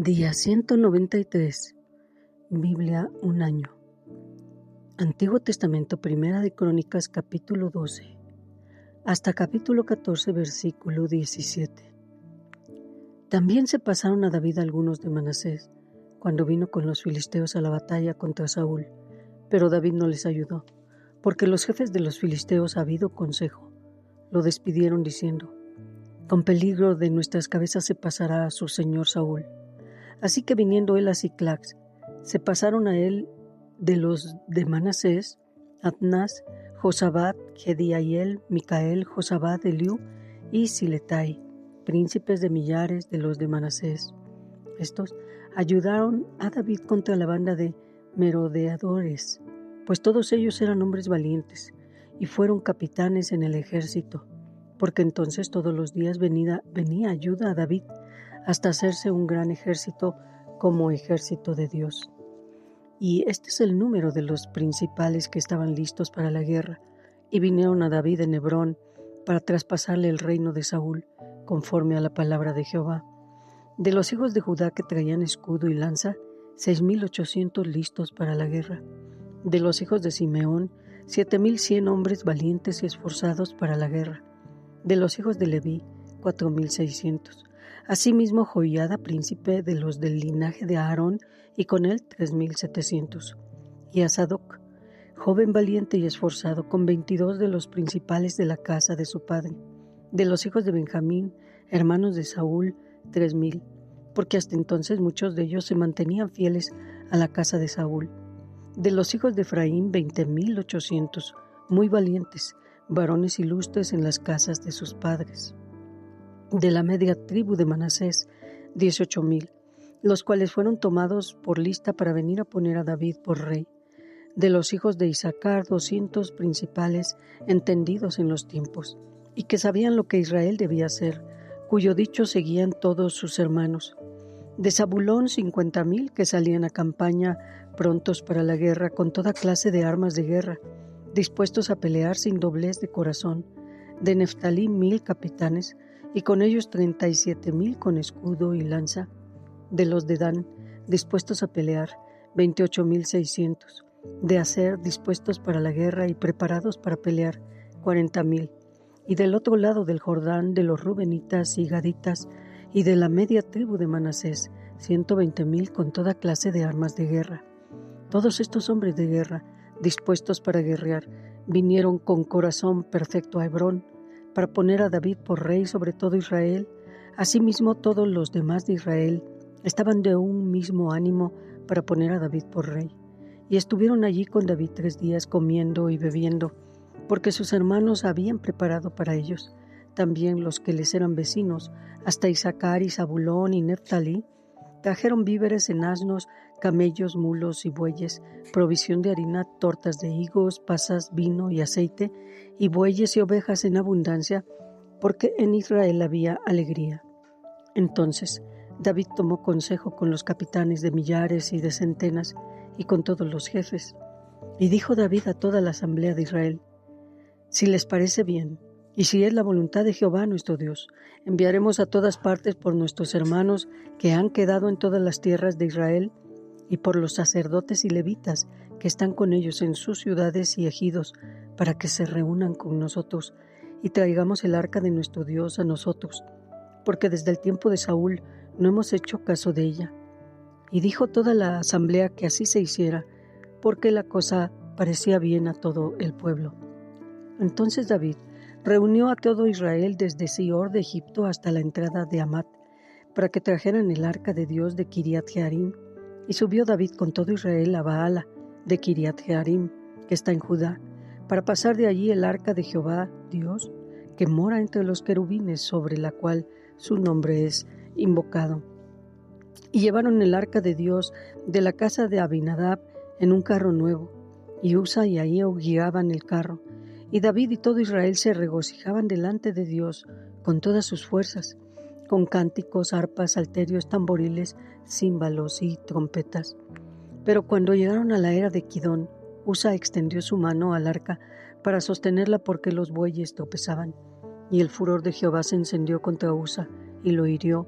Día 193. Biblia un año. Antiguo Testamento, Primera de Crónicas, capítulo 12, hasta capítulo 14, versículo 17. También se pasaron a David algunos de Manasés, cuando vino con los filisteos a la batalla contra Saúl, pero David no les ayudó, porque los jefes de los filisteos, habido consejo, lo despidieron diciendo: con peligro de nuestras cabezas se pasará a su señor Saúl. Así que viniendo él a Siclag, se pasaron a él de los de Manasés, Adnás, Josabad, Jediael, Micael, Josabad, Eliú y Siletai, príncipes de millares de los de Manasés. Estos ayudaron a David contra la banda de merodeadores, pues todos ellos eran hombres valientes y fueron capitanes en el ejército, porque entonces todos los días venía ayuda a David, hasta hacerse un gran ejército como ejército de Dios. Y este es el número de los principales que estaban listos para la guerra, y vinieron a David en Hebrón para traspasarle el reino de Saúl, conforme a la palabra de Jehová. De los hijos de Judá que traían escudo y lanza, 6,800 listos para la guerra. De los hijos de Simeón, 7,100 hombres valientes y esforzados para la guerra. De los hijos de Leví, 4,600. Asimismo, Joiada, príncipe de los del linaje de Aarón, y con él 3,700. Y a Sadoc, joven valiente y esforzado, con 22 de los principales de la casa de su padre. De los hijos de Benjamín, hermanos de Saúl, 3,000, porque hasta entonces muchos de ellos se mantenían fieles a la casa de Saúl. De los hijos de Efraín, 20,800, muy valientes, varones ilustres en las casas de sus padres. De la media tribu de Manasés, 18,000, los cuales fueron tomados por lista para venir a poner a David por rey. De los hijos de Isaacar, 200 principales, entendidos en los tiempos, y que sabían lo que Israel debía hacer, cuyo dicho seguían todos sus hermanos. De Zabulón, 50,000, que salían a campaña prontos para la guerra, con toda clase de armas de guerra, dispuestos a pelear sin doblez de corazón. De Neftalí, 1,000 capitanes, y con ellos 37,000 con escudo y lanza. De los de Dan, dispuestos a pelear, 28,600. De Aser, dispuestos para la guerra y preparados para pelear, 40,000. Y del otro lado del Jordán, de los rubenitas y gaditas, y de la media tribu de Manasés, 120,000 con toda clase de armas de guerra. Todos estos hombres de guerra, dispuestos para guerrear, vinieron con corazón perfecto a Hebrón, para poner a David por rey sobre todo Israel. Asimismo, todos los demás de Israel estaban de un mismo ánimo para poner a David por rey. Y estuvieron allí con David 3 días comiendo y bebiendo, porque sus hermanos habían preparado para ellos. También los que les eran vecinos, hasta Isaacar y Zabulón y Neftalí, trajeron víveres en asnos, camellos, mulos y bueyes, provisión de harina, tortas de higos, pasas, vino y aceite, y bueyes y ovejas en abundancia, porque en Israel había alegría. Entonces David tomó consejo con los capitanes de millares y de centenas, y con todos los jefes. Y dijo David a toda la asamblea de Israel: si les parece bien, y si es la voluntad de Jehová nuestro Dios, enviaremos a todas partes por nuestros hermanos que han quedado en todas las tierras de Israel, y por los sacerdotes y levitas que están con ellos en sus ciudades y ejidos, para que se reúnan con nosotros, y traigamos el arca de nuestro Dios a nosotros, porque desde el tiempo de Saúl no hemos hecho caso de ella. Y dijo toda la asamblea que así se hiciera, porque la cosa parecía bien a todo el pueblo. Entonces David reunió a todo Israel desde Sior de Egipto hasta la entrada de Hamat, para que trajeran el arca de Dios de Kiriat Jearim. Y subió David con todo Israel a Baala de Kiriat Jearim, que está en Judá, para pasar de allí el arca de Jehová Dios, que mora entre los querubines, sobre la cual su nombre es invocado. Y llevaron el arca de Dios de la casa de Abinadab en un carro nuevo, y Usa y Ahío guiaban el carro. Y David y todo Israel se regocijaban delante de Dios con todas sus fuerzas, con cánticos, arpas, salterios, tamboriles, címbalos y trompetas. Pero cuando llegaron a la era de Kidón, Usa extendió su mano al arca para sostenerla, porque los bueyes tropezaban. Y el furor de Jehová se encendió contra Usa y lo hirió,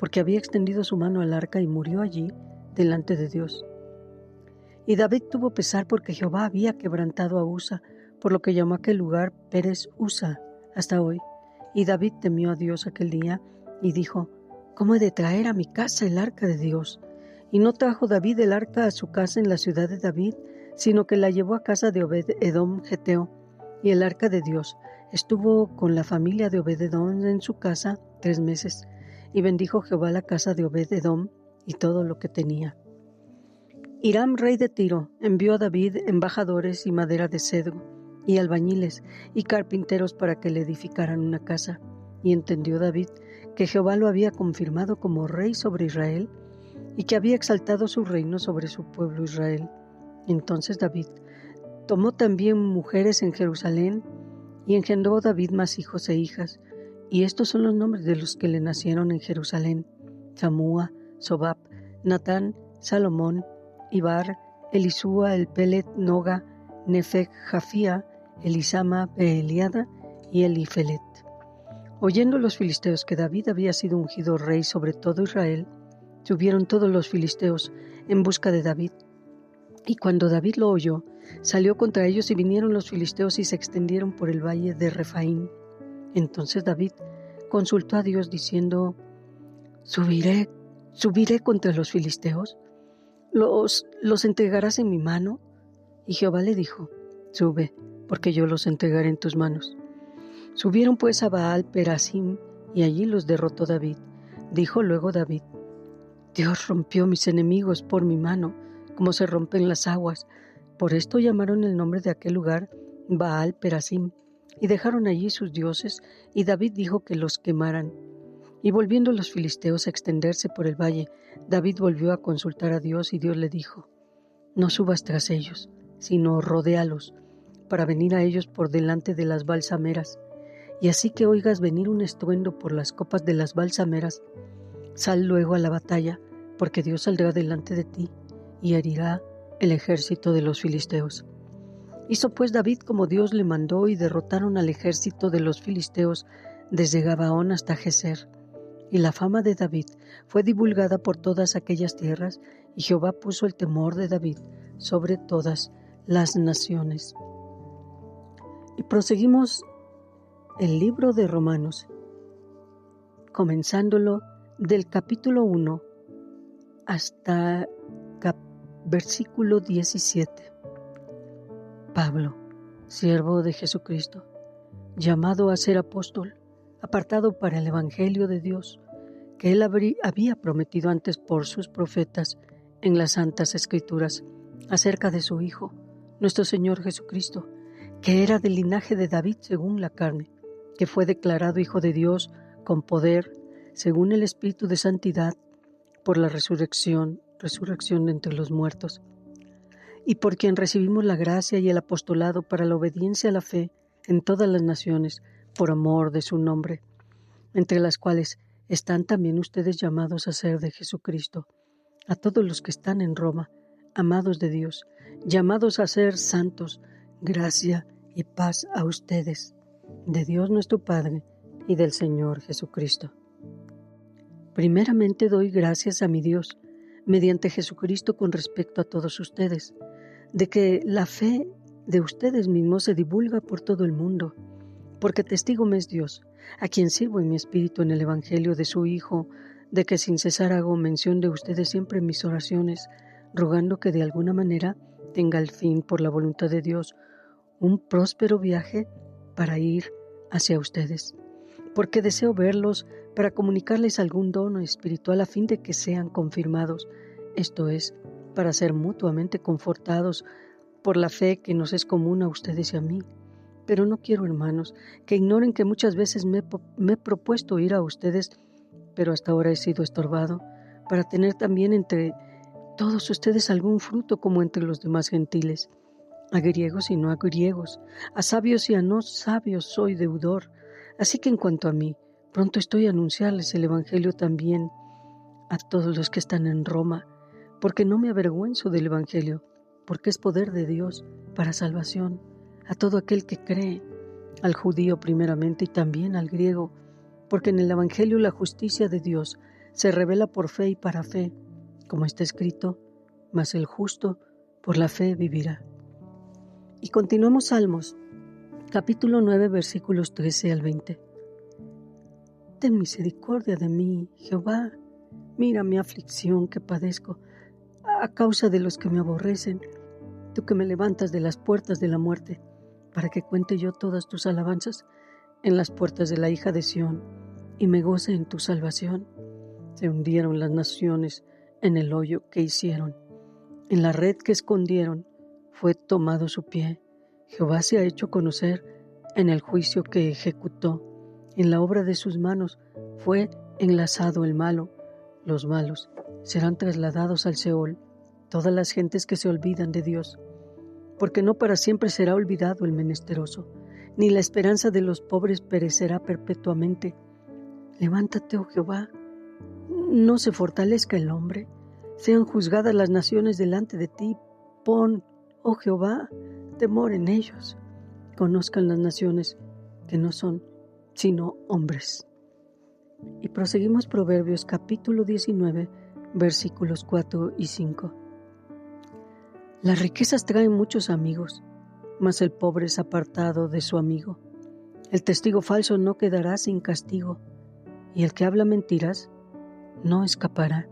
porque había extendido su mano al arca y murió allí delante de Dios. Y David tuvo pesar porque Jehová había quebrantado a Usa, por lo que llamó aquel lugar Pérez Usa hasta hoy. Y David temió a Dios aquel día y dijo: ¿Cómo he de traer a mi casa el arca de Dios? Y no trajo David el arca a su casa en la ciudad de David, sino que la llevó a casa de Obed-edom geteo. Y el arca de Dios estuvo con la familia de Obed-edom en su casa 3 meses. Y bendijo Jehová la casa de Obed-edom y todo lo que tenía. Hiram, rey de Tiro, envió a David embajadores y madera de cedro, y albañiles y carpinteros para que le edificaran una casa. Y entendió David que Jehová lo había confirmado como rey sobre Israel, y que había exaltado su reino sobre su pueblo Israel. Entonces David tomó también mujeres en Jerusalén, y engendró David más hijos e hijas. Y estos son los nombres de los que le nacieron en Jerusalén: Samúa, Sobab, Natán, Salomón, Ibar, Elisúa, Elpelet, Noga, Nefeg, Jafía, Elisama, Beeliada y Elifelet. Oyendo los filisteos que David había sido ungido rey sobre todo Israel, subieron todos los filisteos en busca de David. Y cuando David lo oyó, salió contra ellos, y vinieron los filisteos y se extendieron por el valle de Refaín. Entonces David consultó a Dios diciendo: ¿Subiré contra los filisteos? ¿Los entregarás en mi mano? Y Jehová le dijo: Sube, porque yo los entregaré en tus manos. Subieron pues a Baal Perasim, y allí los derrotó David. Dijo luego David: Dios rompió mis enemigos por mi mano, como se rompen las aguas. Por esto llamaron el nombre de aquel lugar Baal Perasim, y dejaron allí sus dioses, y David dijo que los quemaran. Y volviendo los filisteos a extenderse por el valle, David volvió a consultar a Dios, y Dios le dijo: No subas tras ellos, sino rodéalos, para venir a ellos por delante de las balsameras. Y así que oigas venir un estruendo por las copas de las balsameras, sal luego a la batalla, porque Dios saldrá delante de ti, y herirá el ejército de los filisteos. Hizo pues David como Dios le mandó, y derrotaron al ejército de los filisteos desde Gabaón hasta Geser. Y la fama de David fue divulgada por todas aquellas tierras, y Jehová puso el temor de David sobre todas las naciones. Y proseguimos el libro de Romanos, comenzándolo del capítulo 1 hasta versículo 17. Pablo, siervo de Jesucristo, llamado a ser apóstol, apartado para el evangelio de Dios, que él había prometido antes por sus profetas en las santas escrituras, acerca de su Hijo, nuestro Señor Jesucristo, que era del linaje de David según la carne, que fue declarado Hijo de Dios con poder, según el Espíritu de santidad, por la resurrección de entre los muertos, y por quien recibimos la gracia y el apostolado para la obediencia a la fe en todas las naciones, por amor de su nombre, entre las cuales están también ustedes llamados a ser de Jesucristo, a todos los que están en Roma, amados de Dios, llamados a ser santos, gracia y paz a ustedes, de Dios nuestro Padre y del Señor Jesucristo. Primeramente doy gracias a mi Dios, mediante Jesucristo, con respecto a todos ustedes, de que la fe de ustedes mismos se divulga por todo el mundo, porque testigo me es Dios, a quien sirvo en mi espíritu en el evangelio de su Hijo, de que sin cesar hago mención de ustedes siempre en mis oraciones, rogando que de alguna manera tenga al fin, por la voluntad de Dios, un próspero viaje para ir hacia ustedes, porque deseo verlos para comunicarles algún don espiritual a fin de que sean confirmados, esto es, para ser mutuamente confortados por la fe que nos es común a ustedes y a mí. Pero no quiero, hermanos, que ignoren que muchas veces me he propuesto ir a ustedes, pero hasta ahora he sido estorbado, para tener también entre todos ustedes algún fruto como entre los demás gentiles. A griegos y no a griegos, a sabios y a no sabios soy deudor. Así que en cuanto a mí, pronto estoy a anunciarles el evangelio también a todos los que están en Roma, porque no me avergüenzo del evangelio, porque es poder de Dios para salvación a todo aquel que cree, al judío primeramente y también al griego, porque en el evangelio la justicia de Dios se revela por fe y para fe, como está escrito, mas el justo por la fe vivirá. Y continuamos Salmos, capítulo 9, versículos 13 al 20. Ten misericordia de mí, Jehová, mira mi aflicción que padezco a causa de los que me aborrecen, tú que me levantas de las puertas de la muerte, para que cuente yo todas tus alabanzas en las puertas de la hija de Sión, y me goce en tu salvación. Se hundieron las naciones en el hoyo que hicieron, en la red que escondieron fue tomado su pie. Jehová se ha hecho conocer en el juicio que ejecutó, en la obra de sus manos fue enlazado el malo. Los malos serán trasladados al Seol, todas las gentes que se olvidan de Dios, porque no para siempre será olvidado el menesteroso, ni la esperanza de los pobres perecerá perpetuamente. Levántate, oh Jehová, no se fortalezca el hombre, sean juzgadas las naciones delante de ti. Pon, oh Jehová, temor en ellos. Conozcan las naciones que no son sino hombres. Y proseguimos Proverbios capítulo 19, versículos 4 y 5. Las riquezas traen muchos amigos, mas el pobre es apartado de su amigo. El testigo falso no quedará sin castigo, y el que habla mentiras no escapará.